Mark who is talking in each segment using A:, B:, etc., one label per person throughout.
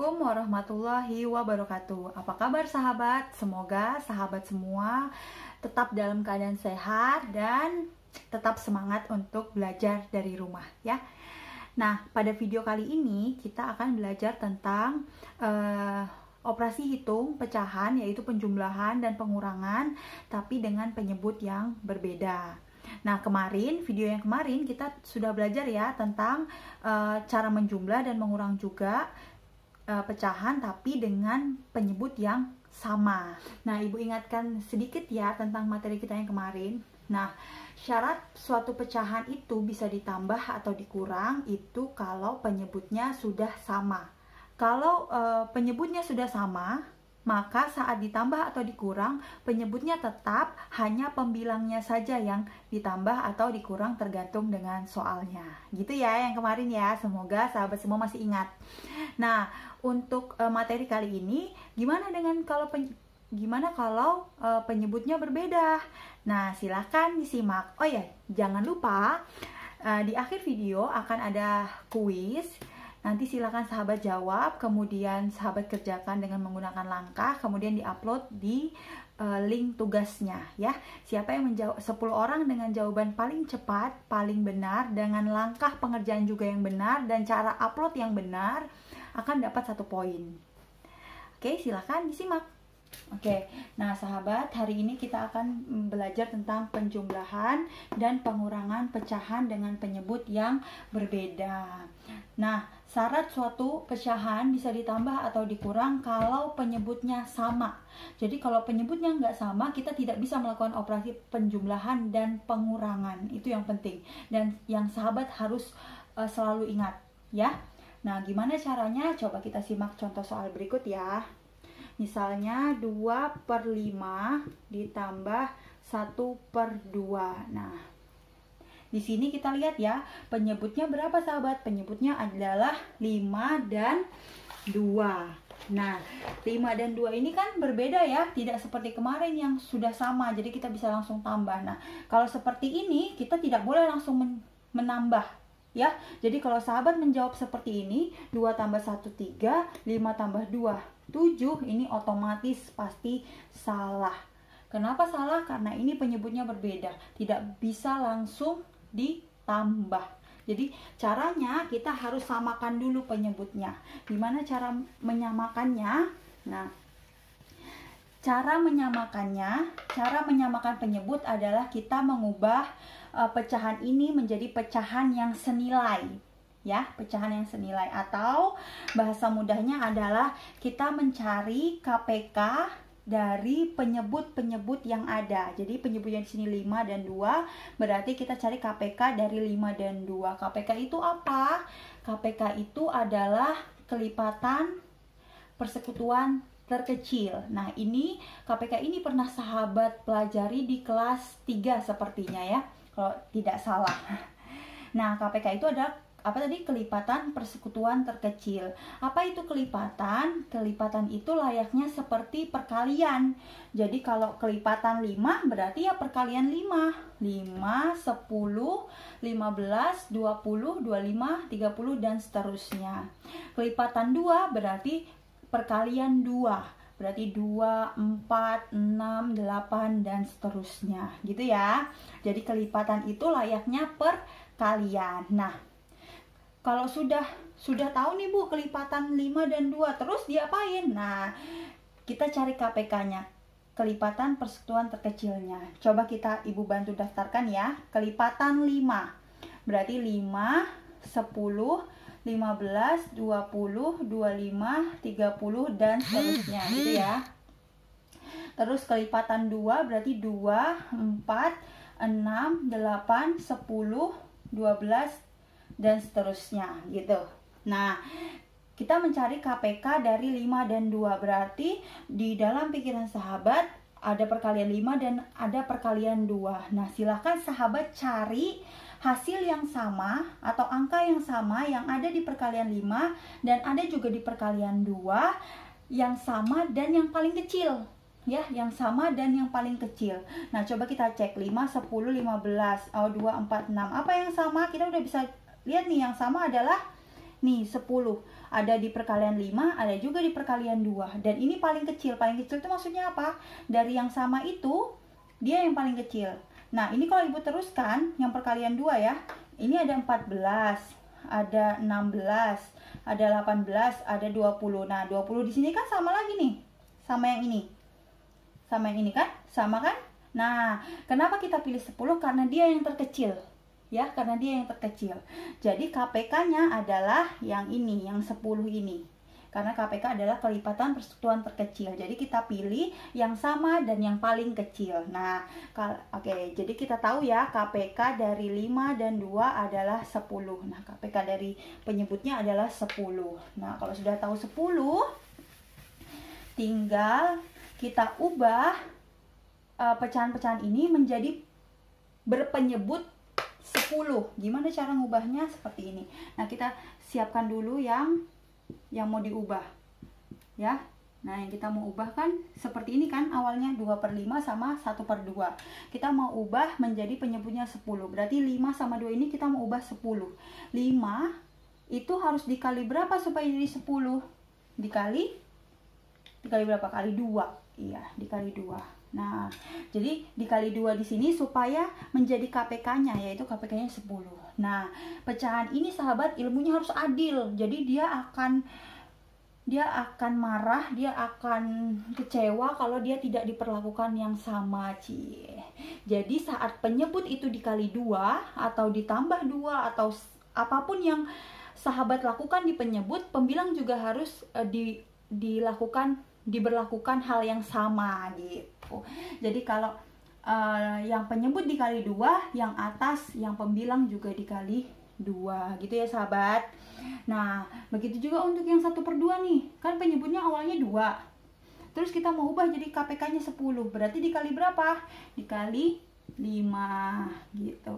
A: Assalamualaikum warahmatullahi wabarakatuh. Apa kabar sahabat? Semoga sahabat semua tetap dalam keadaan sehat dan tetap semangat untuk belajar dari rumah ya. Nah, pada video kali ini kita akan belajar tentang operasi hitung pecahan, yaitu penjumlahan dan pengurangan, tapi dengan penyebut yang berbeda. Nah, video yang kemarin kita sudah belajar ya tentang cara menjumlah dan mengurang juga pecahan tapi dengan penyebut yang sama. Nah, Ibu ingatkan sedikit ya tentang materi kita yang kemarin. Nah, syarat suatu pecahan itu bisa ditambah atau dikurang itu kalau penyebutnya sudah sama. Kalau penyebutnya sudah sama, maka saat ditambah atau dikurang, penyebutnya tetap, hanya pembilangnya saja yang ditambah atau dikurang tergantung dengan soalnya. Gitu ya yang kemarin ya, semoga sahabat semua masih ingat. Nah, untuk materi kali ini, gimana kalau penyebutnya berbeda? Nah, silahkan disimak. Oh ya, jangan lupa di akhir video akan ada kuis. Nanti silakan sahabat jawab, kemudian sahabat kerjakan dengan menggunakan langkah, kemudian diupload di link tugasnya ya. Siapa yang menjawab 10 orang dengan jawaban paling cepat, paling benar, dengan langkah pengerjaan juga yang benar dan cara upload yang benar akan dapat 1 poin. Oke, silakan disimak. Oke, nah sahabat, hari ini kita akan belajar tentang penjumlahan dan pengurangan pecahan dengan penyebut yang berbeda. Nah, syarat suatu pecahan bisa ditambah atau dikurang kalau penyebutnya sama. Jadi kalau penyebutnya nggak sama, kita tidak bisa melakukan operasi penjumlahan dan pengurangan. Itu yang penting dan yang sahabat harus selalu ingat ya. Nah, gimana caranya? Coba kita simak contoh soal berikut ya. Misalnya 2/5 ditambah 1/2. Nah, di sini kita lihat ya, penyebutnya berapa sahabat? Penyebutnya adalah 5 dan 2. Nah, 5 dan 2 ini kan berbeda ya, tidak seperti kemarin yang sudah sama, jadi kita bisa langsung tambah. Nah, kalau seperti ini, kita tidak boleh langsung menambah ya. Jadi kalau sahabat menjawab seperti ini, 2 tambah 1, 3, 5 tambah 2, 7, ini otomatis pasti salah. Kenapa salah? Karena ini penyebutnya berbeda, tidak bisa langsung ditambah. Jadi caranya kita harus samakan dulu penyebutnya. Gimana cara menyamakannya? Nah, cara menyamakan penyebut adalah kita mengubah pecahan ini menjadi pecahan yang senilai. Ya, pecahan yang senilai, atau bahasa mudahnya adalah kita mencari KPK dari penyebut-penyebut yang ada. Jadi penyebutnya di sini 5 dan 2, berarti kita cari KPK dari 5 dan 2. KPK itu apa? KPK itu adalah kelipatan persekutuan terkecil. Nah, ini KPK ini pernah sahabat pelajari di kelas 3 sepertinya ya, kalau tidak salah. Nah, KPK itu ada apa tadi? Kelipatan persekutuan terkecil. Apa itu kelipatan? Kelipatan itu layaknya seperti perkalian. Jadi kalau kelipatan 5 berarti ya perkalian 5. 5, 10, 15, 20, 25, 30 dan seterusnya. Kelipatan 2 berarti perkalian 2. Berarti 2, 4, 6, 8 dan seterusnya. Gitu ya. Jadi kelipatan itu layaknya perkalian. Nah, kalau sudah tahu nih Bu kelipatan 5 dan 2, terus diapain? Nah, kita cari KPK-nya, kelipatan persekutuan terkecilnya. Coba Ibu bantu daftarkan ya. Kelipatan 5 berarti 5, 10, 15, 20, 25, 30 dan seterusnya gitu ya. Terus kelipatan 2 berarti 2, 4, 6, 8, 10, 12 dan seterusnya gitu. Nah, kita mencari KPK dari 5 dan 2, berarti di dalam pikiran sahabat ada perkalian 5 dan ada perkalian 2. Nah, silahkan sahabat cari hasil yang sama atau angka yang sama yang ada di perkalian 5 dan ada juga di perkalian 2, yang sama dan yang paling kecil ya, yang sama dan yang paling kecil. Nah, coba kita cek 5, 10, 15, 2, 4, 6. Apa yang sama? Kita udah bisa lihat nih, yang sama adalah nih 10. Ada di perkalian 5, ada juga di perkalian 2. Dan ini paling kecil. Paling kecil itu maksudnya apa? Dari yang sama itu, dia yang paling kecil. Nah, ini kalau Ibu teruskan, yang perkalian 2 ya. Ini ada 14, ada 16, ada 18, ada 20. Nah, 20 di sini kan sama lagi nih. Sama yang ini. Sama yang ini kan? Sama kan? Nah, kenapa kita pilih 10? Karena dia yang terkecil. Ya, karena dia yang terkecil. Jadi KPK-nya adalah yang ini, yang 10 ini. Karena KPK adalah kelipatan persekutuan terkecil. Jadi kita pilih yang sama dan yang paling kecil. Nah, oke, jadi kita tahu ya KPK dari 5 dan 2 adalah 10. Nah, KPK dari penyebutnya adalah 10. Nah, kalau sudah tahu 10, tinggal kita ubah pecahan-pecahan ini menjadi berpenyebut 10. Gimana cara ngubahnya? Seperti ini. Nah, kita siapkan dulu yang mau diubah ya. Nah, yang kita mau ubah kan seperti ini kan, awalnya 2/5 sama 1/2. Kita mau ubah menjadi penyebutnya 10. Berarti 5 sama 2 ini kita mau ubah 10. 5 itu harus dikali berapa supaya jadi 10? Dikali berapa? Kali 2. Iya, dikali 2. Nah, jadi dikali 2 di sini supaya menjadi KPK-nya, yaitu KPK-nya 10. Nah, pecahan ini sahabat ilmunya harus adil. Jadi dia akan marah, dia akan kecewa kalau dia tidak diperlakukan yang sama, Cie. Jadi saat penyebut itu dikali 2 atau ditambah 2 atau apapun yang sahabat lakukan di penyebut, pembilang juga harus diberlakukan hal yang sama gitu. Jadi kalau yang penyebut dikali 2, yang atas yang pembilang juga dikali 2 gitu ya sahabat. Nah, begitu juga untuk yang 1/2 nih. Kan penyebutnya awalnya 2. Terus kita mau ubah jadi KPK-nya 10. Berarti dikali berapa? Dikali 5 gitu.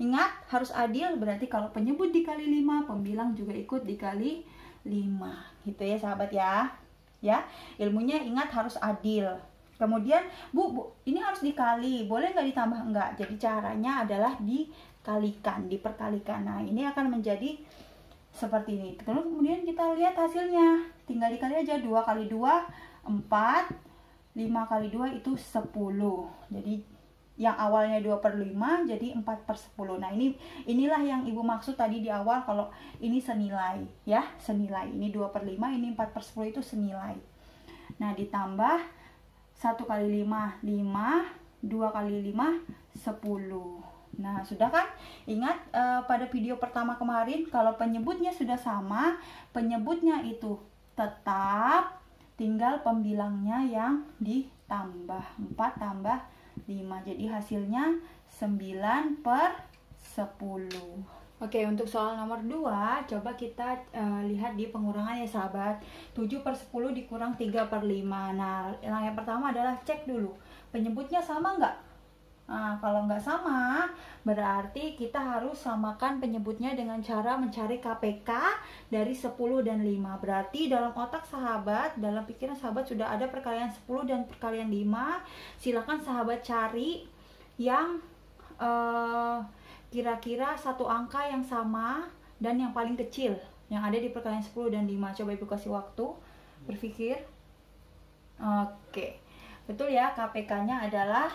A: Ingat, harus adil. Berarti kalau penyebut dikali 5, pembilang juga ikut dikali 5. Gitu ya sahabat ya. Ya, ilmunya ingat harus adil. Kemudian, Bu, ini harus dikali. Boleh nggak ditambah? Enggak. Jadi caranya adalah dikalikan, diperkalikan. Nah, ini akan menjadi seperti ini. Kemudian kita lihat hasilnya. Tinggal dikali aja. 2 kali 2, 4. 5 kali 2 itu 10. Jadi, yang awalnya 2/5 jadi 4/10. Nah, inilah yang Ibu maksud tadi di awal kalau ini senilai. Ya, senilai. Ini 2/5, ini 4/10 itu senilai. Nah, ditambah 1 kali 5, 5, 2 kali 5, 10. Nah, sudah kan? Ingat pada video pertama kemarin, kalau penyebutnya sudah sama, penyebutnya itu tetap, tinggal pembilangnya yang ditambah. 4 tambah 5. Jadi hasilnya 9/10. Oke, untuk soal nomor 2, coba kita lihat di pengurangan ya sahabat. 7/10 dikurang 3/5. Nah, yang pertama adalah cek dulu. Penyebutnya sama nggak? Nah, kalau nggak sama, berarti kita harus samakan penyebutnya dengan cara mencari KPK dari 10 dan 5. Berarti dalam otak sahabat, dalam pikiran sahabat sudah ada perkalian 10 dan perkalian 5. Silakan sahabat cari yang kira-kira satu angka yang sama dan yang paling kecil yang ada di perkalian 10 dan 5. Coba Ibu kasih waktu berpikir. Oke, betul ya, KPK-nya adalah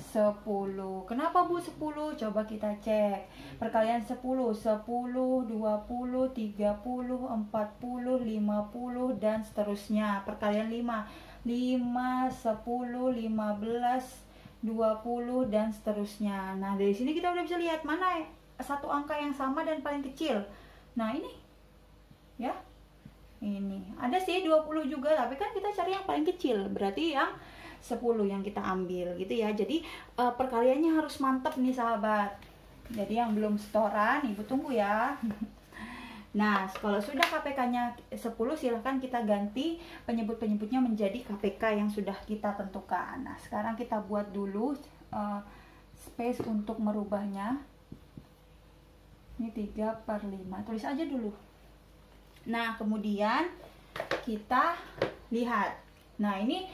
A: 10. Kenapa Bu 10? Coba kita cek. Perkalian 10, 10, 20, 30, 40, 50 dan seterusnya. Perkalian 5, 5, 10, 15, 20 dan seterusnya. Nah, dari sini kita udah bisa lihat mana satu angka yang sama dan paling kecil. Nah, ini ya. Ini. Ada sih 20 juga, tapi kan kita cari yang paling kecil. Berarti yang 10 yang kita ambil gitu ya. Jadi perkaliannya harus mantap nih sahabat. Jadi yang belum setoran, Ibu tunggu ya. Nah, kalau sudah KPK-nya 10, silahkan kita ganti penyebut-penyebutnya menjadi KPK yang sudah kita tentukan. Nah, sekarang kita buat dulu space untuk merubahnya. Ini 3/5, tulis aja dulu. Nah, kemudian kita lihat. Nah, ini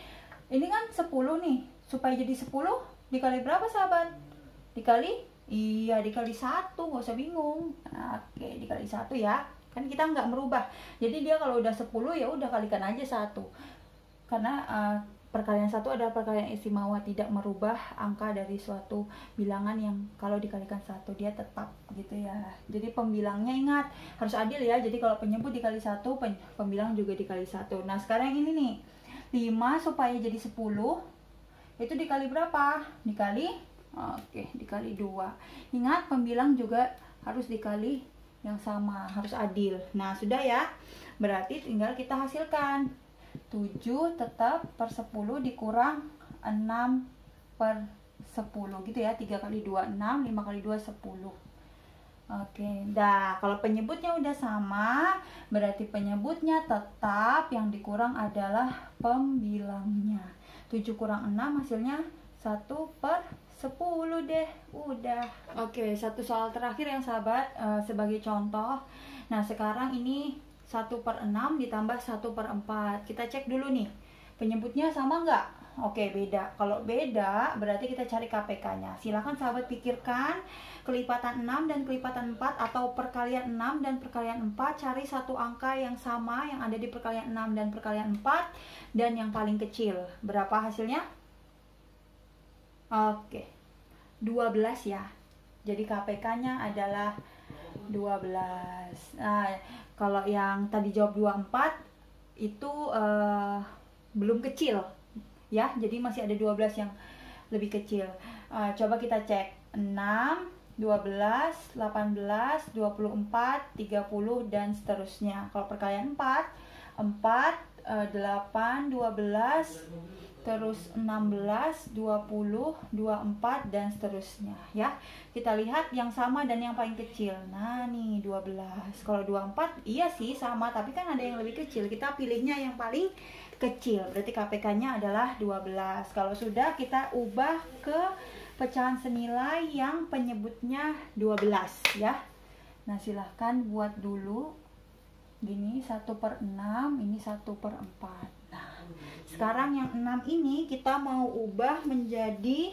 A: kan 10 nih. Supaya jadi 10, dikali berapa sahabat? Dikali Iya, dikali 1, nggak usah bingung. Nah, oke, dikali 1 ya. Kan kita nggak merubah. Jadi dia kalau udah 10 ya udah kalikan aja 1. Karena perkalian 1 adalah perkalian istimewa, tidak merubah angka dari suatu bilangan yang kalau dikalikan 1 dia tetap gitu ya. Jadi pembilangnya ingat harus adil ya. Jadi kalau penyebut dikali 1, pembilang juga dikali 1. Nah, sekarang yang ini nih. 5 supaya jadi 10 itu dikali berapa? Dikali 2. Ingat pembilang juga harus dikali yang sama, harus adil. Nah, sudah ya. Berarti tinggal kita hasilkan. 7 tetap per 10 dikurang 6 per 10 gitu ya. 3 kali 2 6, 5 kali 2 10. Oke, dah kalau penyebutnya udah sama, berarti penyebutnya tetap, yang dikurang adalah pembilangnya. 7 kurang 6 hasilnya 1 per 10 deh, udah. Oke, satu soal terakhir yang sahabat, sebagai contoh. Nah, sekarang ini 1 per 6 ditambah 1 per 4. Kita cek dulu nih, penyebutnya sama nggak? Oke, beda. Kalau beda, berarti kita cari KPK-nya. Silahkan sahabat pikirkan kelipatan 6 dan kelipatan 4, atau perkalian 6 dan perkalian 4. Cari satu angka yang sama yang ada di perkalian 6 dan perkalian 4, dan yang paling kecil. Berapa hasilnya? Oke, 12 ya. Jadi KPK-nya adalah 12. Nah, kalau yang tadi jawab 24 itu belum kecil ya, jadi masih ada 12 yang lebih kecil. Coba kita cek 6, 12, 18, 24, 30 dan seterusnya. Kalau perkalian 4, 8, 12, terus 16, 20, 24 dan seterusnya ya. Kita lihat yang sama dan yang paling kecil. Nah, nih 12. Kalau 24 iya sih sama, tapi kan ada yang lebih kecil. Kita pilihnya yang paling kecil. Berarti KPK-nya adalah 12. Kalau sudah, kita ubah ke pecahan senilai yang penyebutnya 12 ya. Nah, silahkan buat dulu. Gini 1 per 6, ini 1 per 4. Sekarang yang 6 ini kita mau ubah menjadi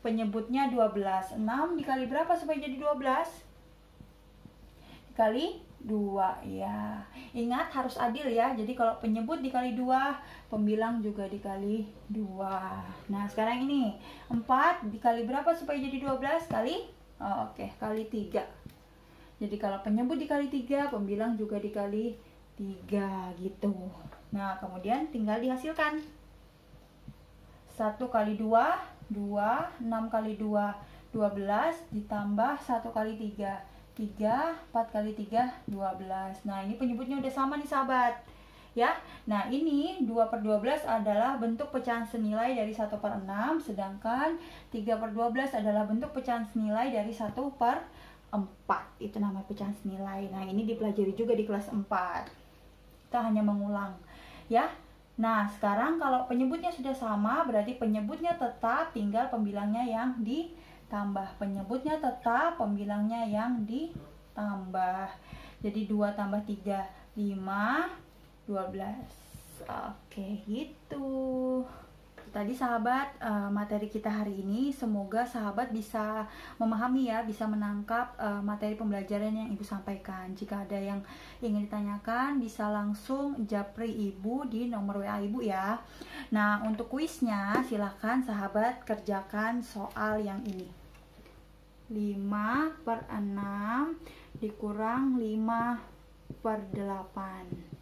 A: penyebutnya 12. 6 dikali berapa supaya jadi 12? Dikali 2 ya. Ingat harus adil ya. Jadi kalau penyebut dikali 2, pembilang juga dikali 2. Nah, sekarang ini 4 dikali berapa supaya jadi 12? Kali? Kali 3. Jadi kalau penyebut dikali 3, pembilang juga dikali 3 gitu. Nah, kemudian tinggal dihasilkan. 1 kali 2, 2, 6 kali 2, 12, ditambah 1 kali 3, 3, 4 kali 3, 12. Nah, ini penyebutnya udah sama nih sahabat. Ya, nah ini 2 per 12 adalah bentuk pecahan senilai dari 1 per 6, sedangkan 3 per 12 adalah bentuk pecahan senilai dari 1 per 4. Itu namanya pecahan senilai. Nah, ini dipelajari juga di kelas 4. Kita hanya mengulang ya. Nah, sekarang kalau penyebutnya sudah sama, berarti penyebutnya tetap, tinggal pembilangnya yang ditambah. Penyebutnya tetap, pembilangnya yang ditambah. Jadi 2 tambah 3, 5, 12. Oke, gitu. Tadi sahabat, materi kita hari ini semoga sahabat bisa memahami ya, bisa menangkap materi pembelajaran yang ibu sampaikan. Jika ada yang ingin ditanyakan, bisa langsung japri ibu di nomor WA ibu ya. Nah, untuk kuisnya silahkan sahabat kerjakan soal yang ini. 5 per 6 dikurang 5 per 8.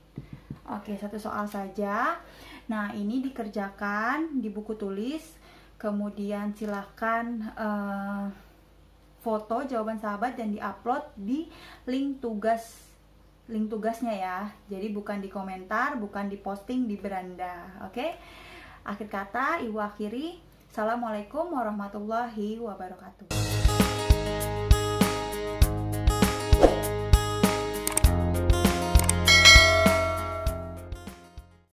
A: Oke, satu soal saja. Nah, ini dikerjakan di buku tulis, kemudian silahkan foto jawaban sahabat dan diupload di link tugasnya ya. Jadi bukan di komentar, bukan di posting di beranda. Oke? Akhir kata, ibu akhiri. Assalamualaikum warahmatullahi wabarakatuh.